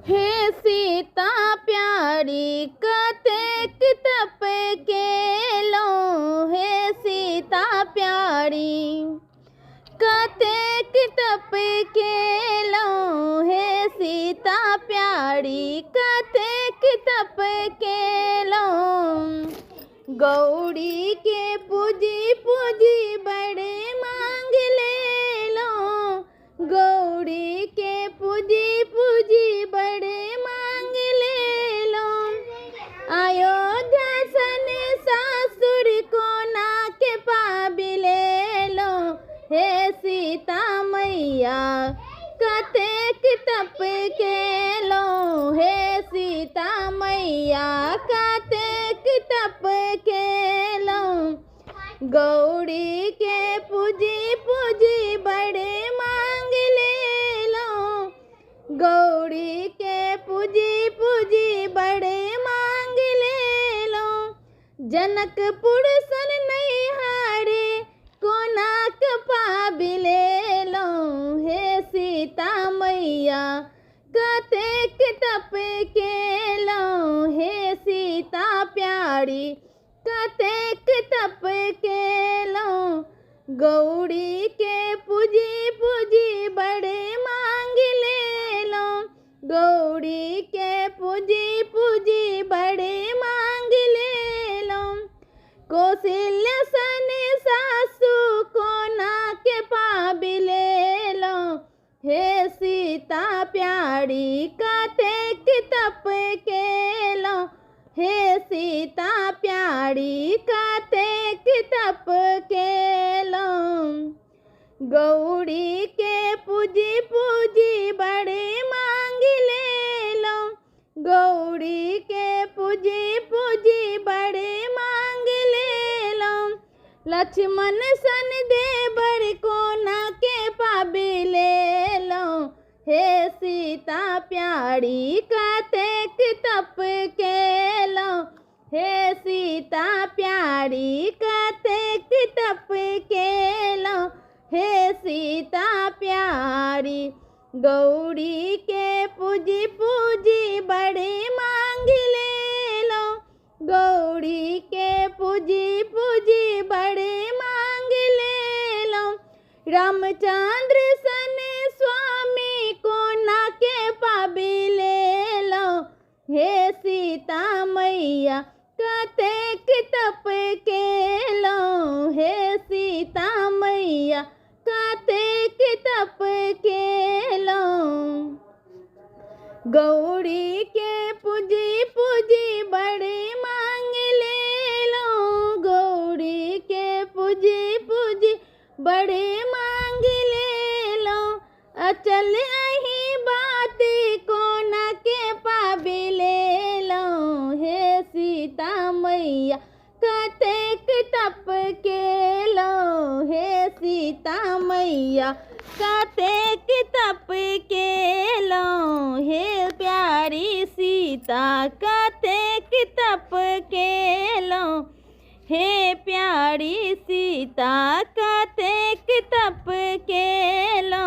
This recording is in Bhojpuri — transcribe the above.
हे सीता प्यारी कतेक तप केलो, हे सीता प्यारी कतेक तप केलो, हे सीता प्यारी कतेक तप केलो। गौरी के पूजी पूजी बड़े मांग ले लो, गौरी के पूजी पूजी बड़े मांग ले लो। अयोध्या सन सासुर को ना के पाबी ले लो, हे सीता मैया कतेक तप केलो, हे सीता मैया कतेक तप केलो। गौरी के पूजी पूजी बड़े मांग ले लो, गौरी के पूजी पूजी बड़े मांग ले लो। जनकपुर सन नैहारे कोना पाबी ले लो, हे सीता मैया कतेक तप केलो, हे सीता प्यारी कतेक तप केलो। गौरी के पूजी पूजी बड़े मांग ले लो, गौरी के पूजी पूजी बड़े मांग ले लो। कौशल्या सन सासू को ना के पाबी ले लो, हे सीता प्यारी कतेक तप केलो, हे सीता प्यारी कतेक तप केलो। गौरी के पूजी पूजी बड़े मांग ले लो, गौरी के पूजी पूजी बड़े मांग ले लो। लक्ष्मण सन देवर को ना के पाबी ले लो, हे सीता प्यारी कतेक तप केलो, हे सीता प्यारी कतेक तप केलो, हे सीता प्यारी। गौरी के पूजी पूजी बड़े मांग ले लो, गौरी के पूजी पूजी बड़े मांग ले लो। रामचंद्र सन स्वामी को ना के पाबी ले लो, हे सीता मैया कतेक तप केलो, हे सीता मैया कतेक तप केलो। गौरी के पूजी पूजी बड़े मांग ले लो, गौरी के पूजी पूजी बड़े मांग ले लो। अचल अही बात को ना के पाबी ले लो, हे सीता मैया कतेक तप केलो, हे सीता मैया कतेक तप केलो। हे प्यारी सीता कतेक तप केलो, हे प्यारी सीता कतेक तप केलो।